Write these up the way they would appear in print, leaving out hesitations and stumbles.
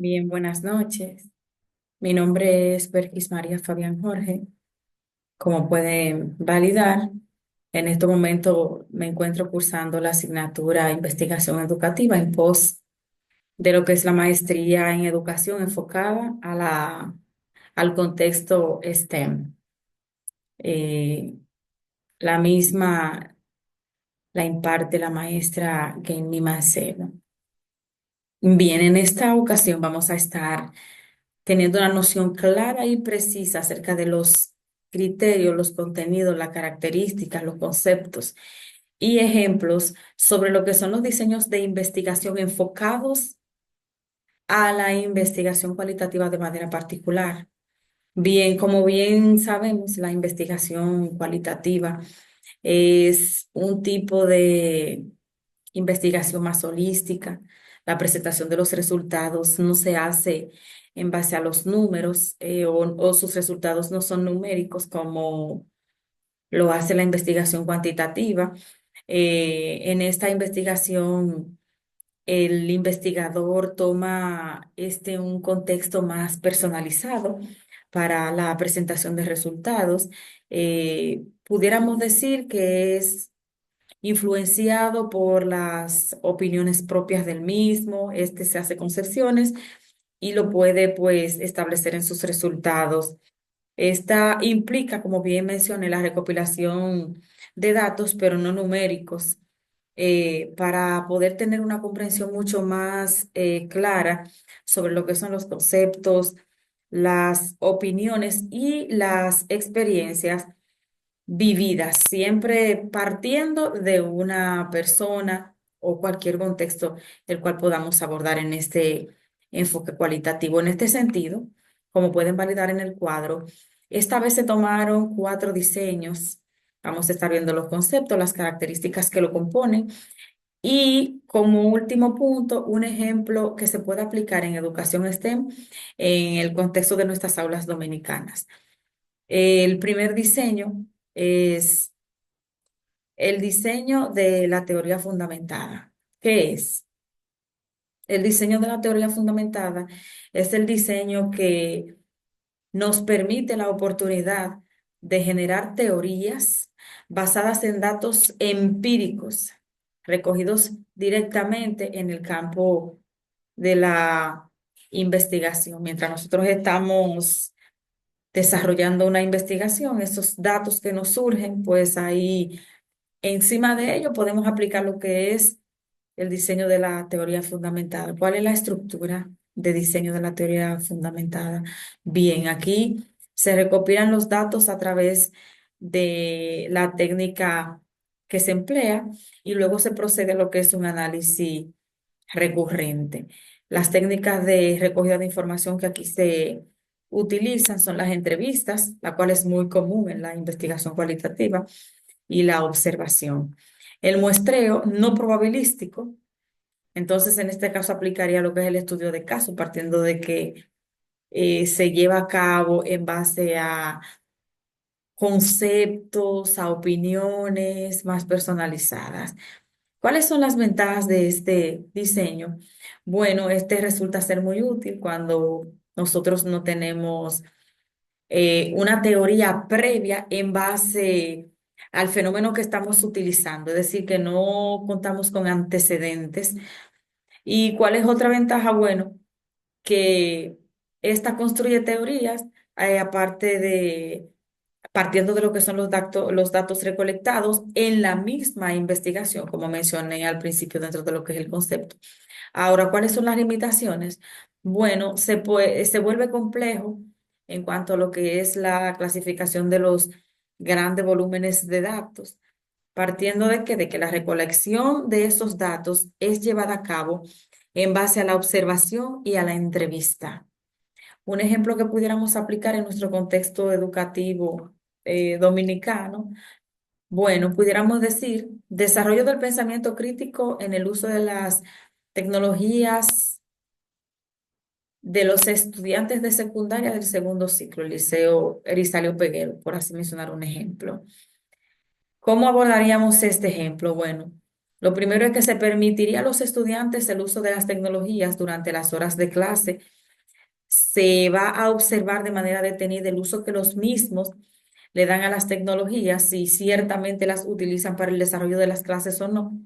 Bien, buenas noches. Mi nombre es Berkis María Fabián Jorge. Como pueden validar, en este momento me encuentro cursando la asignatura Investigación Educativa en pos de lo que es la maestría en educación enfocada al contexto STEM. Eh, la misma la imparte la maestra Genny Macedo. Bien, en esta ocasión vamos a estar teniendo una noción clara y precisa acerca de los criterios, los contenidos, las características, los conceptos y ejemplos sobre lo que son los diseños de investigación enfocados a la investigación cualitativa de manera particular. Bien, como bien sabemos, la investigación cualitativa es un tipo de investigación más holística. La presentación de los resultados no se hace en base a los números o sus resultados no son numéricos como lo hace la investigación cuantitativa. En esta investigación, el investigador toma un contexto más personalizado para la presentación de resultados. Pudiéramos decir que es influenciado por las opiniones propias del mismo, este se hace concepciones y lo puede pues establecer en sus resultados. Esta implica, como bien mencioné, la recopilación de datos, pero no numéricos, para poder tener una comprensión mucho más clara sobre lo que son los conceptos, las opiniones y las experiencias vividas, siempre partiendo de una persona o cualquier contexto el cual podamos abordar en este enfoque cualitativo. En este sentido, como pueden validar en el cuadro, esta vez se tomaron cuatro diseños. Vamos a estar viendo los conceptos, las características que lo componen y como último punto, un ejemplo que se puede aplicar en educación STEM en el contexto de nuestras aulas dominicanas. El primer diseño es el diseño de la teoría fundamentada. ¿Qué es? El diseño de la teoría fundamentada es el diseño que nos permite la oportunidad de generar teorías basadas en datos empíricos recogidos directamente en el campo de la investigación. Mientras nosotros estamos desarrollando una investigación, esos datos que nos surgen, pues ahí encima de ello podemos aplicar lo que es el diseño de la teoría fundamentada. ¿Cuál es la estructura de diseño de la teoría fundamentada? Bien, aquí se recopilan los datos a través de la técnica que se emplea y luego se procede a lo que es un análisis recurrente. Las técnicas de recogida de información que aquí se utilizan son las entrevistas, la cual es muy común en la investigación cualitativa, y la observación. El muestreo no probabilístico, entonces en este caso aplicaría lo que es el estudio de caso, partiendo de que se lleva a cabo en base a conceptos, a opiniones más personalizadas. ¿Cuáles son las ventajas de este diseño? Bueno, este resulta ser muy útil cuando nosotros no tenemos una teoría previa en base al fenómeno que estamos utilizando, es decir, que no contamos con antecedentes. ¿Y cuál es otra ventaja? Bueno, que esta construye teorías, aparte de partiendo de lo que son los datos recolectados en la misma investigación, como mencioné al principio dentro de lo que es el concepto. Ahora, ¿cuáles son las limitaciones? Bueno, se vuelve complejo en cuanto a lo que es la clasificación de los grandes volúmenes de datos, partiendo de que la recolección de esos datos es llevada a cabo en base a la observación y a la entrevista. Un ejemplo que pudiéramos aplicar en nuestro contexto educativo dominicano, bueno, pudiéramos decir, desarrollo del pensamiento crítico en el uso de las tecnologías de los estudiantes de secundaria del segundo ciclo, el Liceo Erisalio Peguero, por así mencionar un ejemplo. ¿Cómo abordaríamos este ejemplo? Bueno, Lo primero es que se permitiría a los estudiantes el uso de las tecnologías durante las horas de clase. Se va a observar de manera detenida el uso que los mismos le dan a las tecnologías, si ciertamente las utilizan para el desarrollo de las clases o no.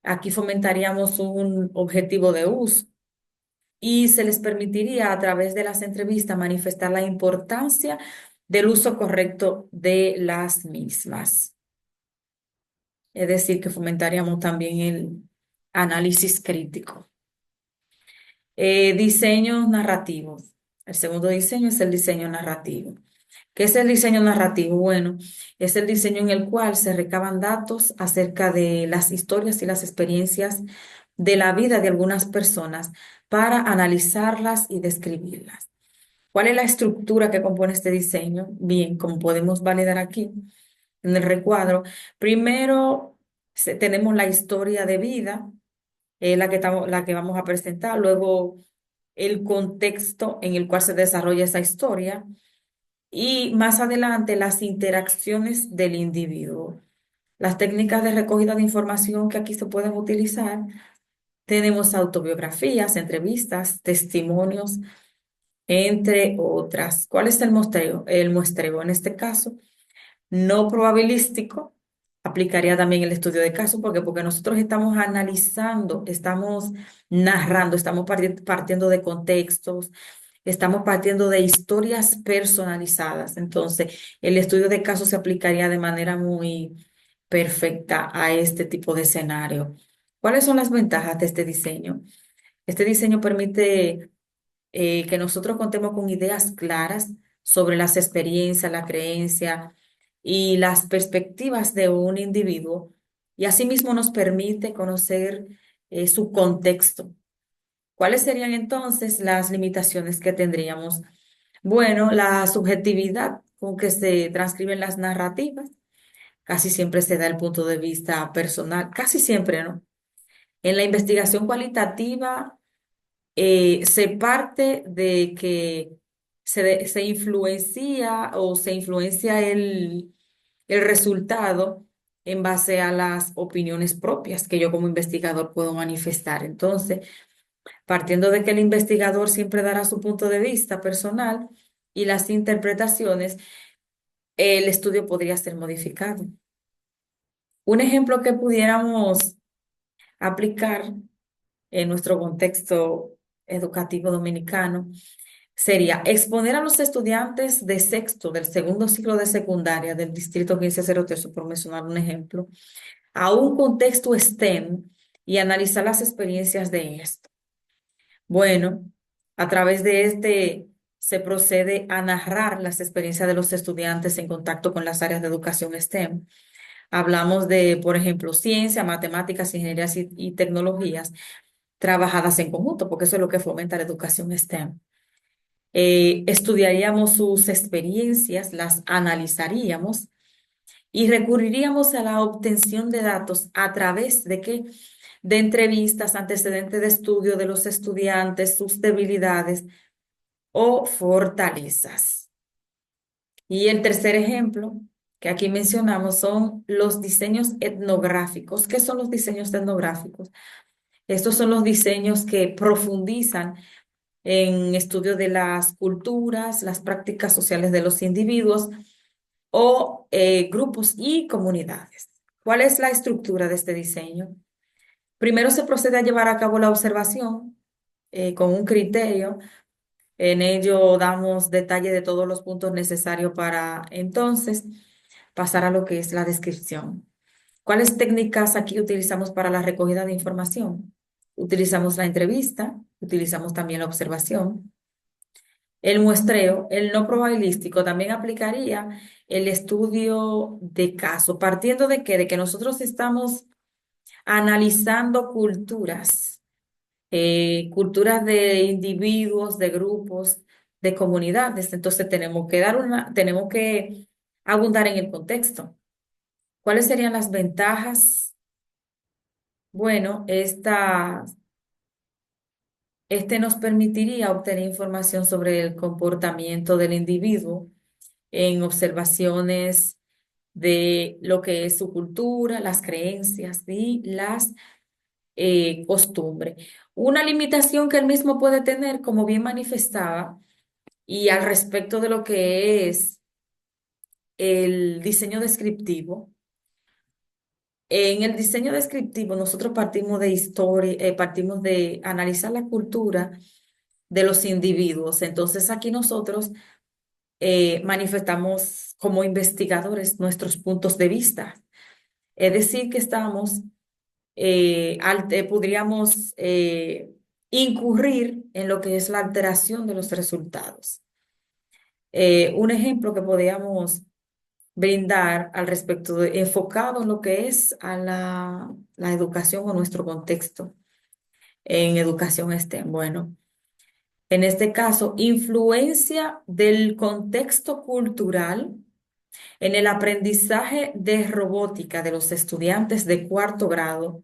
Aquí fomentaríamos un objetivo de uso y se les permitiría a través de las entrevistas manifestar la importancia del uso correcto de las mismas. Es decir, que fomentaríamos también el análisis crítico. Diseños narrativos. El segundo diseño es el diseño narrativo. ¿Qué es el diseño narrativo? Bueno, es el diseño en el cual se recaban datos acerca de las historias y las experiencias de la vida de algunas personas para analizarlas y describirlas. ¿Cuál es la estructura que compone este diseño? Bien, como podemos validar aquí en el recuadro, primero tenemos la historia de vida, la que vamos a presentar, luego el contexto en el cual se desarrolla esa historia y más adelante las interacciones del individuo. Las técnicas de recogida de información que aquí se pueden utilizar, tenemos autobiografías, entrevistas, testimonios, entre otras. ¿Cuál es el muestreo? El muestreo en este caso no probabilístico, aplicaría también el estudio de caso, porque nosotros estamos analizando, estamos narrando, estamos partiendo de contextos, estamos partiendo de historias personalizadas. Entonces, el estudio de caso se aplicaría de manera muy perfecta a este tipo de escenario. ¿Cuáles son las ventajas de este diseño? Este diseño permite que nosotros contemos con ideas claras sobre las experiencias, la creencia y las perspectivas de un individuo y asimismo nos permite conocer su contexto. ¿Cuáles serían entonces las limitaciones que tendríamos? Bueno, la subjetividad con que se transcriben las narrativas, casi siempre se da el punto de vista personal, casi siempre, ¿no? En la investigación cualitativa, se parte de que se influencia o se influencia el resultado en base a las opiniones propias que yo como investigador puedo manifestar. Entonces, partiendo de que el investigador siempre dará su punto de vista personal y las interpretaciones, el estudio podría ser modificado. Un ejemplo que pudiéramos aplicar en nuestro contexto educativo dominicano sería exponer a los estudiantes de sexto, del segundo ciclo de secundaria del Distrito 1503, por mencionar un ejemplo, a un contexto STEM y analizar las experiencias de esto. Bueno, a través de este se procede a narrar las experiencias de los estudiantes en contacto con las áreas de educación STEM. Hablamos de, por ejemplo, ciencia, matemáticas, ingenierías y tecnologías trabajadas en conjunto, porque eso es lo que fomenta la educación STEM. Estudiaríamos sus experiencias, las analizaríamos y recurriríamos a la obtención de datos a través de qué? De entrevistas, antecedentes de estudio de los estudiantes, sus debilidades o fortalezas. Y el tercer ejemplo que aquí mencionamos son los diseños etnográficos. ¿Qué son los diseños etnográficos? Estos son los diseños que profundizan en estudio de las culturas, las prácticas sociales de los individuos o grupos y comunidades. ¿Cuál es la estructura de este diseño? Primero se procede a llevar a cabo la observación con un criterio. En ello damos detalle de todos los puntos necesarios para entonces pasar a lo que es la descripción. ¿Cuáles técnicas aquí utilizamos para la recogida de información? Utilizamos la entrevista, utilizamos también la observación. El muestreo, el no probabilístico, también aplicaría el estudio de caso, partiendo de qué, de que nosotros estamos analizando culturas, culturas de individuos, de grupos, de comunidades. Entonces tenemos que abundar en el contexto. ¿Cuáles serían las ventajas? Bueno, este nos permitiría obtener información sobre el comportamiento del individuo en observaciones de lo que es su cultura, las creencias y las costumbres. Una limitación que él mismo puede tener, como bien manifestaba, y al respecto de lo que es el diseño descriptivo. En el diseño descriptivo nosotros partimos de historia, partimos de analizar la cultura de los individuos. Entonces aquí nosotros manifestamos como investigadores nuestros puntos de vista. Es decir, que estamos, podríamos incurrir en lo que es la alteración de los resultados. Un ejemplo que podríamos brindar al respecto enfocado en lo que es a la educación o nuestro contexto en educación STEM. Bueno, en este caso, influencia del contexto cultural en el aprendizaje de robótica de los estudiantes de cuarto grado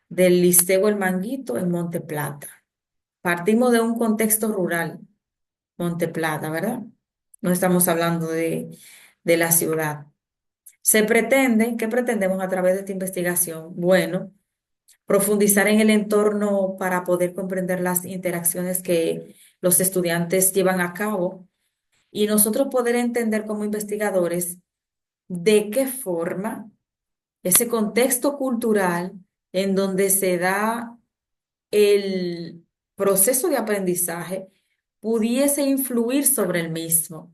del Liceo El Manguito en Monte Plata. Partimos de un contexto rural, Monte Plata, ¿verdad? No estamos hablando de la ciudad. ¿Qué pretendemos a través de esta investigación? Bueno, profundizar en el entorno para poder comprender las interacciones que los estudiantes llevan a cabo y nosotros poder entender como investigadores de qué forma ese contexto cultural en donde se da el proceso de aprendizaje pudiese influir sobre el mismo.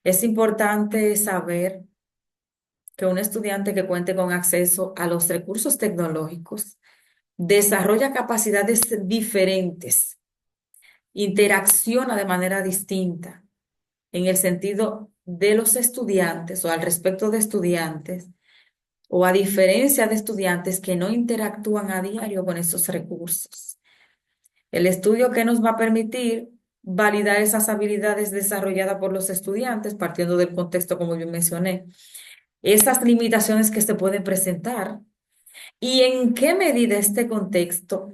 Es importante saber que un estudiante que cuente con acceso a los recursos tecnológicos desarrolla capacidades diferentes, interacciona de manera distinta en el sentido de los estudiantes o al respecto de estudiantes o a diferencia de estudiantes que no interactúan a diario con esos recursos. El estudio que nos va a permitir validar esas habilidades desarrolladas por los estudiantes, partiendo del contexto como yo mencioné, esas limitaciones que se pueden presentar y en qué medida este contexto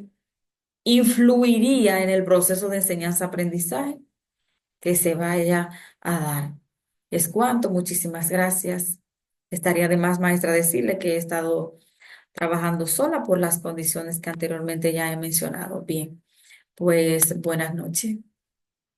influiría en el proceso de enseñanza-aprendizaje que se vaya a dar. Es cuanto, muchísimas gracias. Estaría de más, maestra, decirle que he estado trabajando sola por las condiciones que anteriormente ya he mencionado. Bien, pues buenas noches.